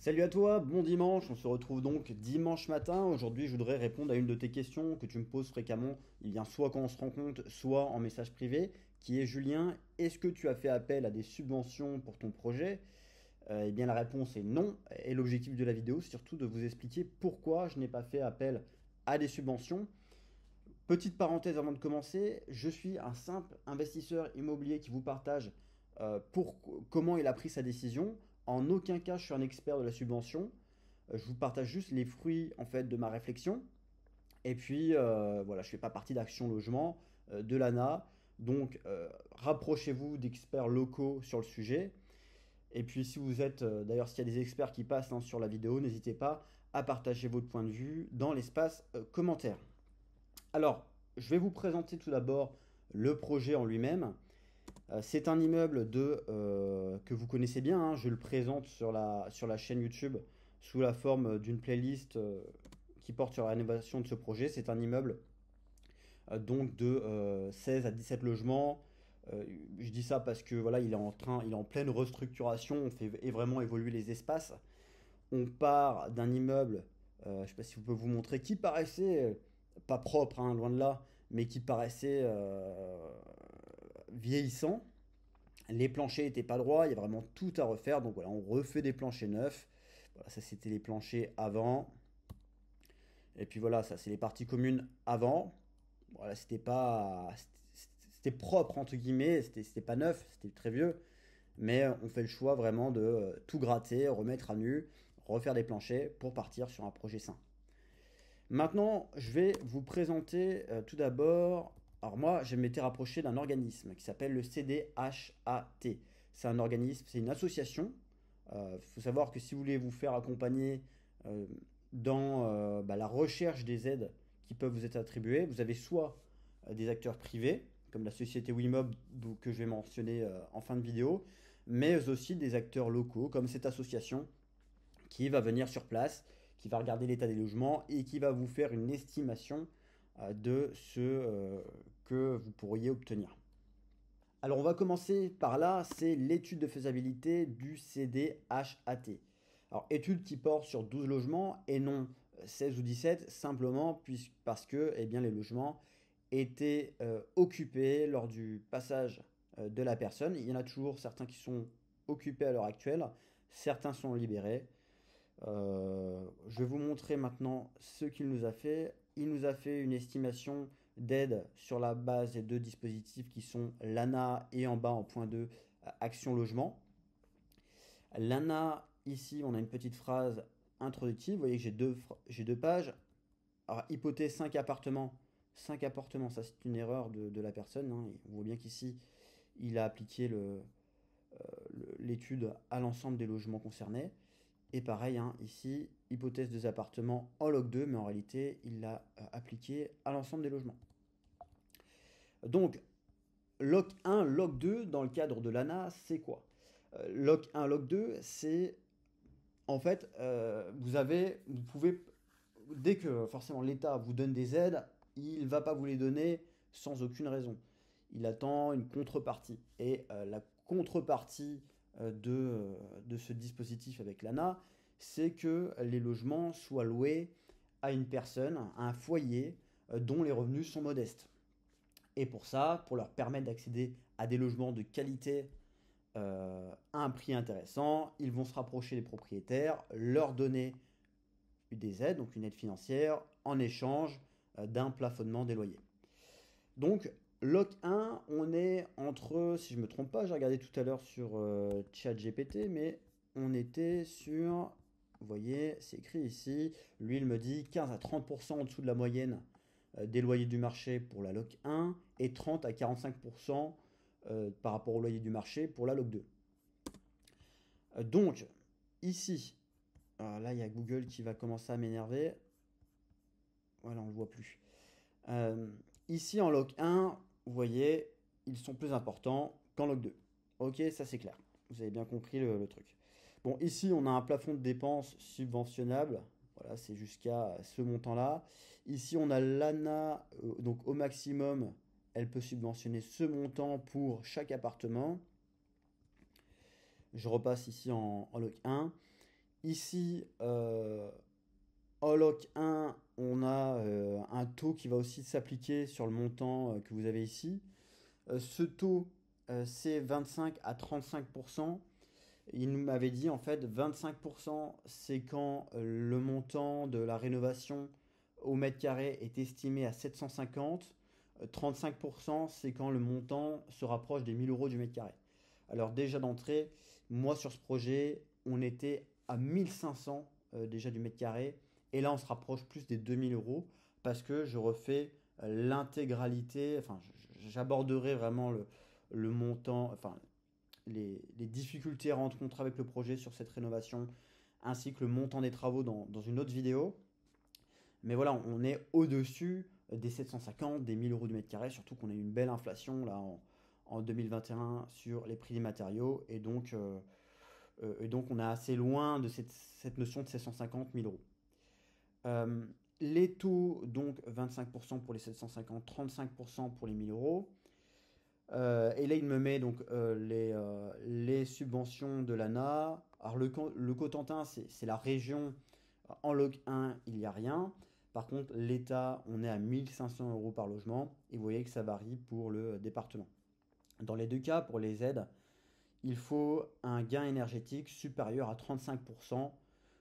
Salut à toi, bon dimanche, on se retrouve donc dimanche matin. Aujourd'hui, je voudrais répondre à une de tes questions que tu me poses fréquemment. Il vient soit quand on se rencontre, soit en message privé, qui est Julien, est-ce que tu as fait appel à des subventions pour ton projet? Eh bien, la réponse est non. Et l'objectif de la vidéo, c'est surtout de vous expliquer pourquoi je n'ai pas fait appel à des subventions. Petite parenthèse avant de commencer, je suis un simple investisseur immobilier qui vous partage comment il a pris sa décision. En aucun cas, je suis un expert de la subvention. Je vous partage juste les fruits en fait de ma réflexion. Et puis voilà, je ne fais pas partie d'Action Logement, de l'ANA. Donc rapprochez-vous d'experts locaux sur le sujet. Et puis si vous êtes, d'ailleurs s'il y a des experts qui passent sur la vidéo, n'hésitez pas à partager votre point de vue dans l'espace commentaire. Alors, je vais vous présenter tout d'abord le projet en lui-même. C'est un immeuble que vous connaissez bien, hein. Je le présente sur la chaîne YouTube sous la forme d'une playlist qui porte sur la rénovation de ce projet. C'est un immeuble donc de 16 à 17 logements. Je dis ça parce que voilà, il est en pleine restructuration. On fait vraiment évoluer les espaces. On part d'un immeuble, je ne sais pas si vous pouvez vous montrer, qui paraissait pas propre, hein, loin de là, mais qui paraissait vieillissant. Les planchers étaient pas droits, il y a vraiment tout à refaire. Donc voilà, on refait des planchers neufs. Voilà, ça c'était les planchers avant. Et puis voilà, ça c'est les parties communes avant. Voilà, c'était propre entre guillemets, c'était pas neuf, c'était très vieux. Mais on fait le choix vraiment de tout gratter, remettre à nu, refaire des planchers pour partir sur un projet sain. Maintenant, je vais vous présenter tout d'abord. Alors moi, je m'étais rapproché d'un organisme qui s'appelle le CDHAT. C'est un organisme, c'est une association. Il faut savoir que si vous voulez vous faire accompagner dans la recherche des aides qui peuvent vous être attribuées, vous avez soit des acteurs privés, comme la société Wimob que je vais mentionner en fin de vidéo, mais aussi des acteurs locaux, comme cette association qui va venir sur place, qui va regarder l'état des logements et qui va vous faire une estimation de ce que vous pourriez obtenir. Alors on va commencer par là, c'est l'étude de faisabilité du CDHAT. Alors étude qui porte sur 12 logements et non 16 ou 17, simplement parce que eh bien, les logements étaient occupés lors du passage de la personne. Il y en a toujours certains qui sont occupés à l'heure actuelle, certains sont libérés. Je vais vous montrer maintenant ce qu'il nous a fait. Il nous a fait une estimation d'aide sur la base des deux dispositifs qui sont l'ANA et en bas en point 2 Action Logement. L'ANA, ici, on a une petite phrase introductive. Vous voyez que j'ai deux pages. Alors, hypothèse 5 appartements. 5 appartements, ça c'est une erreur de la personne, hein. On voit bien qu'ici, il a appliqué l'étude à l'ensemble des logements concernés. Et pareil, hein, ici, hypothèse 2 appartements en log 2, mais en réalité, il l'a appliqué à l'ensemble des logements. Donc, log 1, log 2, dans le cadre de l'ANA, c'est quoi? Log 1, log 2, c'est en fait, vous pouvez, dès que forcément l'État vous donne des aides, il ne va pas vous les donner sans aucune raison. Il attend une contrepartie. Et la contrepartie de ce dispositif avec l'ANA, c'est que les logements soient loués à une personne, à un foyer dont les revenus sont modestes. Et pour ça, pour leur permettre d'accéder à des logements de qualité à un prix intéressant, ils vont se rapprocher des propriétaires, leur donner des aides, donc une aide financière, en échange d'un plafonnement des loyers. Donc, Loc 1, on est entre, si je ne me trompe pas, j'ai regardé tout à l'heure sur ChatGPT, mais on était sur, vous voyez, c'est écrit ici, lui il me dit 15 à 30% en dessous de la moyenne des loyers du marché pour la Loc 1 et 30 à 45% par rapport au loyer du marché pour la Loc 2. Donc, ici, là il y a Google qui va commencer à m'énerver. Voilà, on ne le voit plus. Euh, Ici en log 1, vous voyez, ils sont plus importants qu'en log 2. Ok, ça c'est clair. Vous avez bien compris le truc. Bon, ici on a un plafond de dépenses subventionnable. Voilà, c'est jusqu'à ce montant-là. Ici on a l'ANA, donc au maximum, elle peut subventionner ce montant pour chaque appartement. Je repasse ici en log 1. Ici, en loc 1, on a un taux qui va aussi s'appliquer sur le montant que vous avez ici. Ce taux, c'est 25 à 35%. Il m'avait dit en fait 25% c'est quand le montant de la rénovation au mètre carré est estimé à 750. 35% c'est quand le montant se rapproche des 1000 euros du mètre carré. Alors déjà d'entrée, moi sur ce projet, on était à 1500 déjà du mètre carré. Et là on se rapproche plus des 2000 euros parce que je refais l'intégralité, enfin j'aborderai vraiment le montant, enfin les difficultés à rencontrer avec le projet sur cette rénovation, ainsi que le montant des travaux dans une autre vidéo. Mais voilà, on est au-dessus des 750, des 1000 euros du mètre carré, surtout qu'on a eu une belle inflation là en 2021 sur les prix des matériaux, et donc on est assez loin de cette notion de 750 000 euros. Euh, les taux, donc 25% pour les 750, 35% pour les 1000 euros. Et là, il me met donc les subventions de l'ANA. Alors, le Cotentin, c'est la région. En log 1, il n'y a rien. Par contre, l'État, on est à 1500 euros par logement. Et vous voyez que ça varie pour le département. Dans les deux cas, pour les aides, il faut un gain énergétique supérieur à 35%.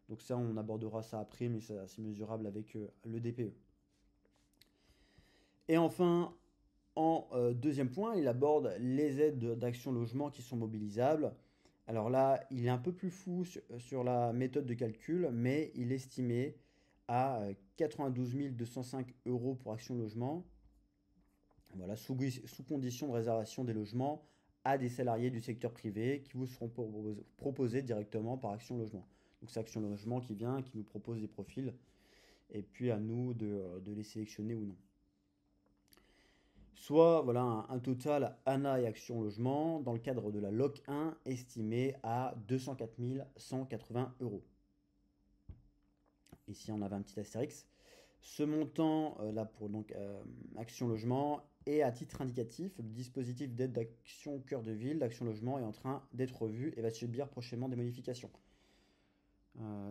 Donc ça, on abordera ça après, mais c'est mesurable avec le DPE. Et enfin, en deuxième point, il aborde les aides d'Action Logement qui sont mobilisables. Alors là, il est un peu plus fou sur la méthode de calcul, mais il est estimé à 92 205 euros pour Action Logement, voilà, sous condition de réservation des logements à des salariés du secteur privé qui vous seront proposés directement par Action Logement. Donc c'est Action Logement qui vient, qui nous propose des profils, et puis à nous de les sélectionner ou non. Soit voilà un total ANA et Action Logement dans le cadre de la LOC 1 estimé à 204 180 euros. Ici on avait un petit astérix. Ce montant là pour donc Action Logement est à titre indicatif. Le dispositif d'aide d'Action Cœur de Ville d'Action Logement est en train d'être revu et va subir prochainement des modifications.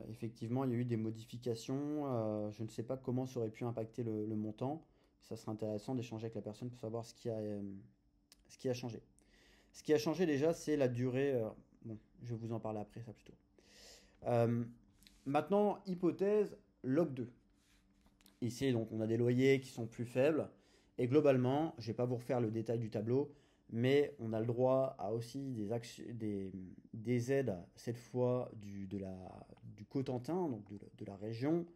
Effectivement, il y a eu des modifications. Je ne sais pas comment ça aurait pu impacter le montant. Ça serait intéressant d'échanger avec la personne pour savoir ce qui a changé. Ce qui a changé déjà, c'est la durée. Bon, je vais vous en parler après, ça plutôt. Euh, Maintenant, hypothèse log 2. Ici, donc, on a des loyers qui sont plus faibles. Et globalement, je ne vais pas vous refaire le détail du tableau, mais on a le droit à aussi des aides, cette fois du Cotentin, donc de la région,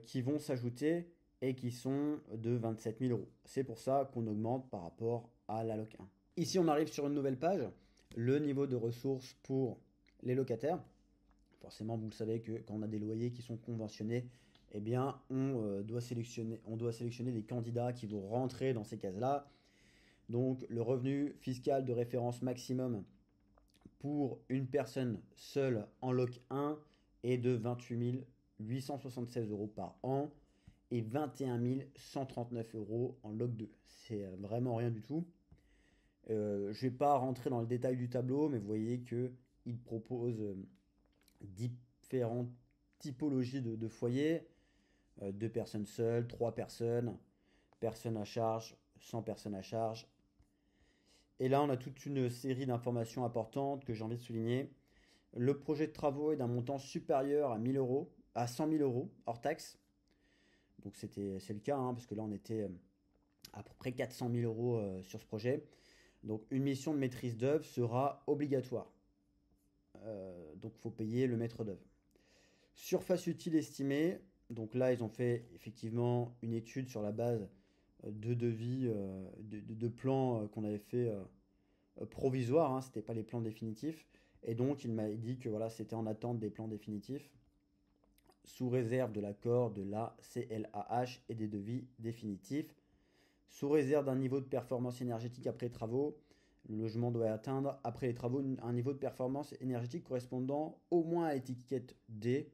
qui vont s'ajouter et qui sont de 27 000 euros. C'est pour ça qu'on augmente par rapport à la loc 1. Ici, on arrive sur une nouvelle page, le niveau de ressources pour les locataires. Forcément, vous le savez que quand on a des loyers qui sont conventionnés, eh bien, on doit sélectionner des candidats qui vont rentrer dans ces cases-là. Donc, le revenu fiscal de référence maximum pour une personne seule en loc 1 est de 28 876 euros par an et 21 139 euros en loc 2. C'est vraiment rien du tout. Je ne vais pas rentrer dans le détail du tableau, mais vous voyez qu'il propose différentes typologies de foyers. 2 personnes seules, 3 personnes, personnes à charge, 100 personnes à charge. Et là, on a toute une série d'informations importantes que j'ai envie de souligner. Le projet de travaux est d'un montant supérieur à 1000 euros, à 100 000 euros hors taxe. Donc c'est le cas, hein, parce que là on était à peu près 400 000 euros sur ce projet. Donc une mission de maîtrise d'œuvre sera obligatoire. Donc il faut payer le maître d'œuvre. Surface utile estimée. Donc là ils ont fait effectivement une étude sur la base de devis, de plans qu'on avait fait provisoires, hein, c'était pas les plans définitifs. Et donc il m'a dit que voilà, c'était en attente des plans définitifs, sous réserve de l'accord de la CLAH et des devis définitifs. Sous réserve d'un niveau de performance énergétique après les travaux, le logement doit atteindre, après les travaux, un niveau de performance énergétique correspondant au moins à l'étiquette D.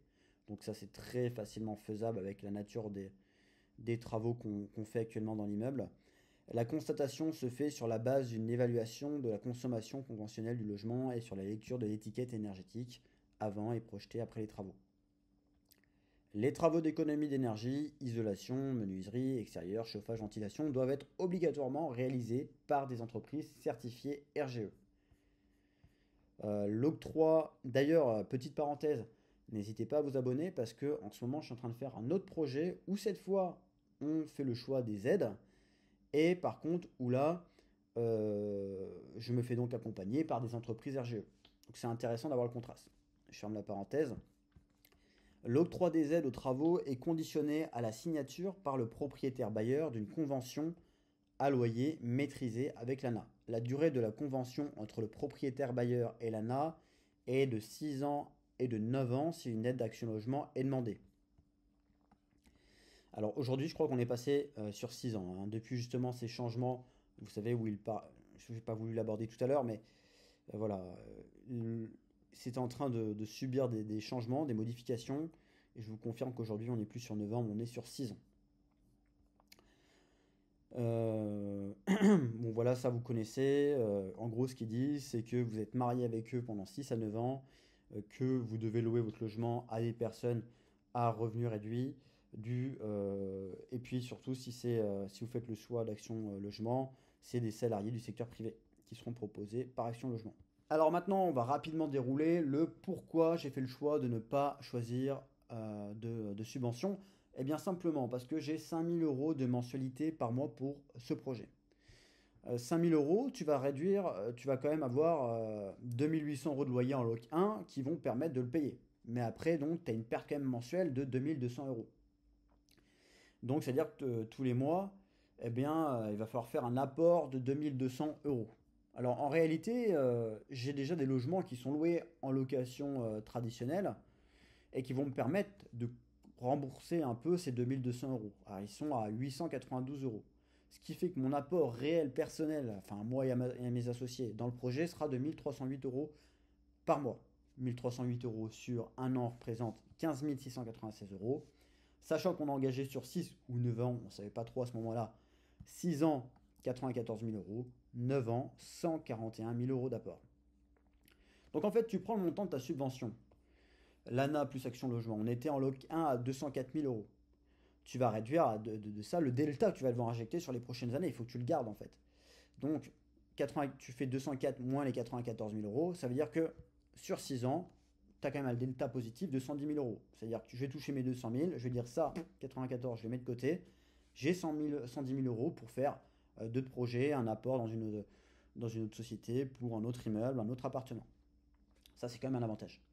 Donc ça, c'est très facilement faisable avec la nature des travaux qu'on fait actuellement dans l'immeuble. La constatation se fait sur la base d'une évaluation de la consommation conventionnelle du logement et sur la lecture de l'étiquette énergétique avant et projeté après les travaux. Les travaux d'économie d'énergie, isolation, menuiserie, extérieur, chauffage, ventilation doivent être obligatoirement réalisés par des entreprises certifiées RGE. L'octroi, d'ailleurs, petite parenthèse, n'hésitez pas à vous abonner parce que en ce moment je suis en train de faire un autre projet où cette fois on fait le choix des aides et par contre où là je me fais donc accompagner par des entreprises RGE. Donc c'est intéressant d'avoir le contraste. Je ferme la parenthèse. L'octroi des aides aux travaux est conditionné à la signature par le propriétaire bailleur d'une convention à loyer maîtrisée avec l'ANA. La durée de la convention entre le propriétaire bailleur et l'ANA est de 6 ans et de 9 ans si une aide d'action logement est demandée. Alors aujourd'hui, je crois qu'on est passé sur 6 ans, hein, depuis justement ces changements, vous savez, où je n'ai pas voulu l'aborder tout à l'heure, mais voilà, c'est en train de subir des changements, des modifications, et je vous confirme qu'aujourd'hui, on n'est plus sur 9 ans, mais on est sur 6 ans. Bon voilà, ça vous connaissez. En gros, ce qu'ils disent, c'est que vous êtes marié avec eux pendant 6 à 9 ans, que vous devez louer votre logement à des personnes à revenus réduits, et puis surtout, si vous faites le choix d'Action Logement, c'est des salariés du secteur privé qui seront proposés par Action Logement. Alors maintenant, on va rapidement dérouler le pourquoi j'ai fait le choix de ne pas choisir de subvention. Eh bien simplement parce que j'ai 5000 euros de mensualité par mois pour ce projet. 5000 euros, tu vas réduire, tu vas quand même avoir 2800 euros de loyer en loc 1 qui vont permettre de le payer. Mais après, donc, tu as une perte quand même mensuelle de 2200 euros. Donc, c'est-à-dire que tous les mois, eh bien, il va falloir faire un apport de 2200 euros. Alors, en réalité, j'ai déjà des logements qui sont loués en location traditionnelle et qui vont me permettre de rembourser un peu ces 2200 euros. Alors, ils sont à 892 euros. Ce qui fait que mon apport réel personnel, enfin moi et à mes associés, dans le projet sera de 1308 euros par mois. 1308 euros sur un an représente 15 696 euros. Sachant qu'on a engagé sur 6 ou 9 ans, on ne savait pas trop à ce moment-là, 6 ans, 94 000 euros, 9 ans, 141 000 euros d'apport. Donc en fait, tu prends le montant de ta subvention. L'ANA plus Action Logement, on était en loc 1 à 204 000 euros. Tu vas réduire de ça le delta que tu vas devoir injecter sur les prochaines années. Il faut que tu le gardes en fait. Donc, tu fais 204 moins les 94 000 euros. Ça veut dire que sur 6 ans, tu as quand même un delta positif de 110 000 euros. C'est-à-dire que je vais toucher mes 200 000. Je vais dire ça, 94, je le mets de côté. J'ai 110 000 euros pour faire d'autres projets, un apport dans une autre société, pour un autre immeuble, un autre appartement. Ça, c'est quand même un avantage.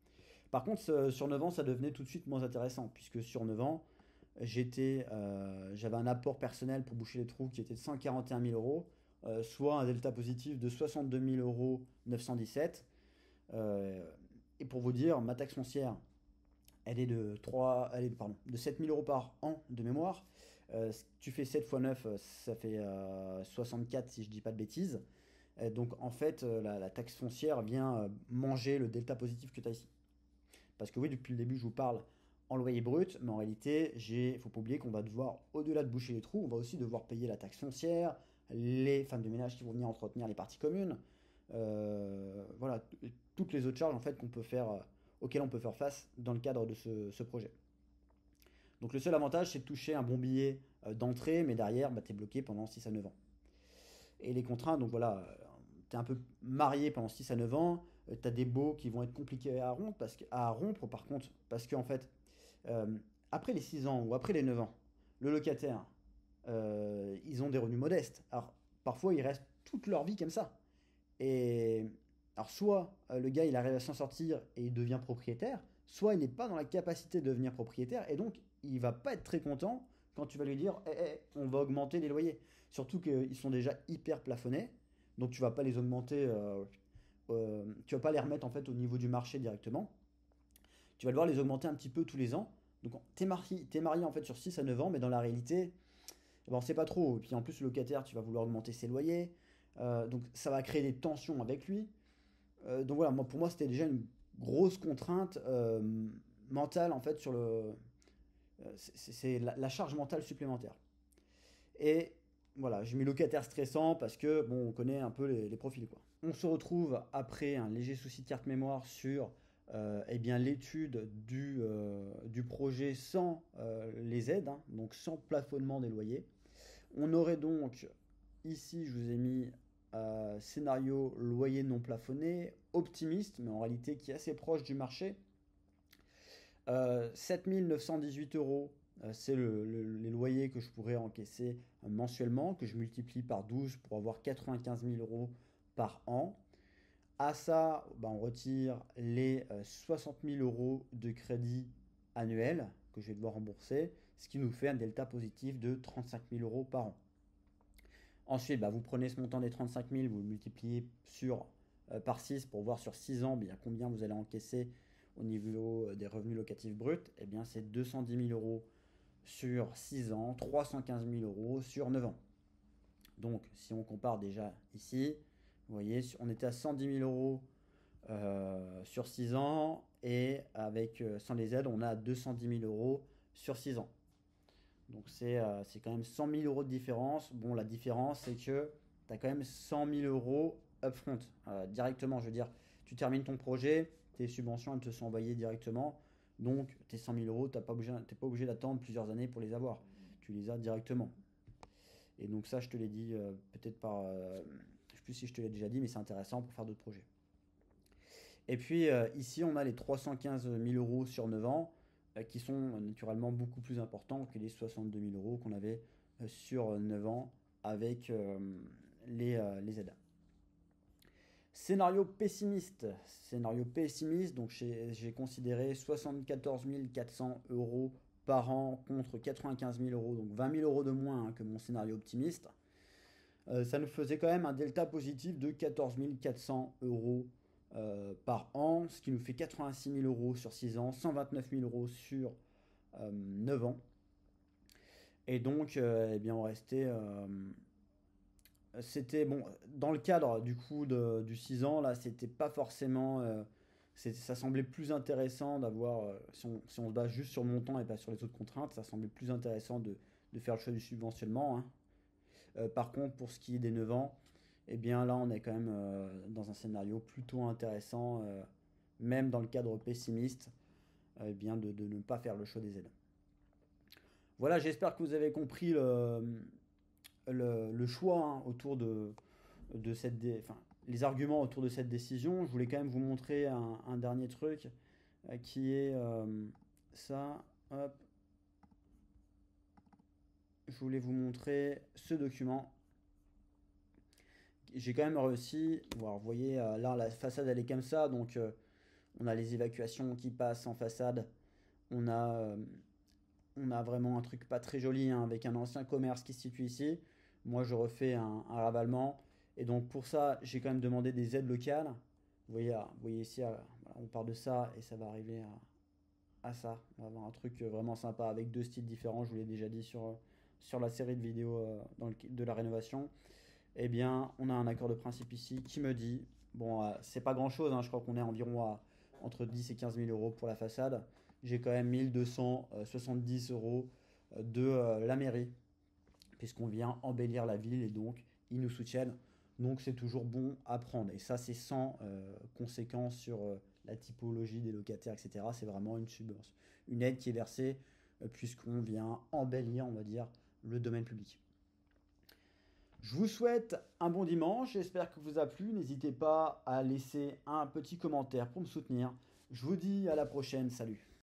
Par contre, sur 9 ans, ça devenait tout de suite moins intéressant, puisque sur 9 ans, j'avais un apport personnel pour boucher les trous qui était de 141 000 euros, soit un delta positif de 62 000 euros 917. Et pour vous dire, ma taxe foncière, elle est de 7 000 euros par an de mémoire. Tu fais 7 x 9, ça fait 64 si je dis pas de bêtises. Donc en fait, la taxe foncière vient manger le delta positif que tu as ici. Parce que oui, depuis le début, je vous parle en loyer brut, mais en réalité, il ne faut pas oublier qu'on va devoir, au-delà de boucher les trous, on va aussi devoir payer la taxe foncière, les femmes de ménage qui vont venir entretenir les parties communes, voilà, toutes les autres charges en fait auxquelles on peut faire face dans le cadre de ce projet. Donc le seul avantage, c'est de toucher un bon billet d'entrée, mais derrière, bah, tu es bloqué pendant 6 à 9 ans. Et les contraintes, donc voilà, tu es un peu marié pendant 6 à 9 ans, tu as des baux qui vont être compliqués à rompre par contre, parce qu'en fait, après les 6 ans ou après les 9 ans, le locataire, ils ont des revenus modestes. Alors parfois, ils restent toute leur vie comme ça. Et alors soit le gars, il arrive à s'en sortir et il devient propriétaire, soit il n'est pas dans la capacité de devenir propriétaire, et donc il va pas être très content quand tu vas lui dire on va augmenter les loyers. Surtout qu'ils sont déjà hyper plafonnés, donc tu vas pas les augmenter, tu vas pas les remettre en fait au niveau du marché directement. Tu vas devoir les augmenter un petit peu tous les ans. Donc t'es marié en fait sur 6 à 9 ans, mais dans la réalité, bon, c'est pas trop. Et puis en plus, le locataire, tu vas vouloir augmenter ses loyers. Donc ça va créer des tensions avec lui. Donc voilà, pour moi, c'était déjà une grosse contrainte mentale en fait sur c'est la charge mentale supplémentaire. Et voilà, j'ai mis locataire stressant parce que bon, on connaît un peu les profils quoi. On se retrouve après un léger souci de carte mémoire sur eh bien l'étude du projet sans les aides, hein, donc sans plafonnement des loyers. On aurait donc, ici je vous ai mis scénario loyer non plafonné, optimiste, mais en réalité qui est assez proche du marché. 7 918 euros, c'est les loyers que je pourrais encaisser mensuellement, que je multiplie par 12 pour avoir 95 000 euros par an. À ça, bah, on retire les 60 000 euros de crédit annuel que je vais devoir rembourser, ce qui nous fait un delta positif de 35 000 euros par an. Ensuite, bah, vous prenez ce montant des 35 000, vous le multipliez par 6 pour voir sur 6 ans bien, combien vous allez encaisser au niveau des revenus locatifs bruts. Eh bien, c'est 210 000 euros sur 6 ans, 315 000 euros sur 9 ans. Donc, si on compare déjà ici, vous voyez, on était à 110 000 euros sur 6 ans et avec sans les aides, on a 210 000 euros sur 6 ans. Donc c'est quand même 100 000 euros de différence. Bon, la différence, c'est que tu as quand même 100 000 euros upfront, directement. Je veux dire, tu termines ton projet, tes subventions, elles te sont envoyées directement. Donc tes 100 000 euros, tu n'es pas obligé d'attendre plusieurs années pour les avoir. Tu les as directement. Et donc ça, je te l'ai dit peut-être par... je ne sais plus si je te l'ai déjà dit, mais c'est intéressant pour faire d'autres projets. Et puis ici, on a les 315 000 euros sur 9 ans qui sont naturellement beaucoup plus importants que les 62 000 euros qu'on avait sur 9 ans avec les aides. Scénario pessimiste. Scénario pessimiste, donc j'ai considéré 74 400 euros par an contre 95 000 euros, donc 20 000 euros de moins que mon scénario optimiste. Ça nous faisait quand même un delta positif de 14 400 euros par an, ce qui nous fait 86 000 euros sur 6 ans, 129 000 euros sur 9 ans. Et donc, eh bien, on restait. C'était bon, dans le cadre du coup du 6 ans, là, c'était pas forcément. Ça semblait plus intéressant d'avoir. Si on se base juste sur le montant et pas sur les autres contraintes, ça semblait plus intéressant de faire le choix du subventionnement, hein. Par contre, pour ce qui est des 9 ans, eh bien là, on est quand même dans un scénario plutôt intéressant, même dans le cadre pessimiste, eh bien de ne pas faire le choix des aides. Voilà, j'espère que vous avez compris le choix, hein, autour de enfin, les arguments autour de cette décision. Je voulais quand même vous montrer un dernier truc qui est ça. Hop. Je voulais vous montrer ce document. J'ai quand même réussi. Vous voyez, là, la façade, elle est comme ça. Donc, on a les évacuations qui passent en façade. On a, euh, on a vraiment un truc pas très joli, hein, avec un ancien commerce qui se situe ici. Moi, je refais un ravalement. Et donc, pour ça, j'ai quand même demandé des aides locales. Vous voyez ici, voilà, on part de ça et ça va arriver à ça. On va avoir un truc vraiment sympa avec deux styles différents. Je vous l'ai déjà dit sur la série de vidéos de la rénovation. Eh bien, on a un accord de principe ici qui me dit, bon, c'est pas grand chose, hein, je crois qu'on est environ à entre 10 et 15 000 euros pour la façade. J'ai quand même 1270 euros de la mairie, puisqu'on vient embellir la ville et donc ils nous soutiennent. Donc c'est toujours bon à prendre. Et ça, c'est sans conséquence sur la typologie des locataires, etc. C'est vraiment une aide qui est versée puisqu'on vient embellir, on va dire, le domaine public. Je vous souhaite un bon dimanche, j'espère que vous a plu. N'hésitez pas à laisser un petit commentaire pour me soutenir. Je vous dis à la prochaine, salut.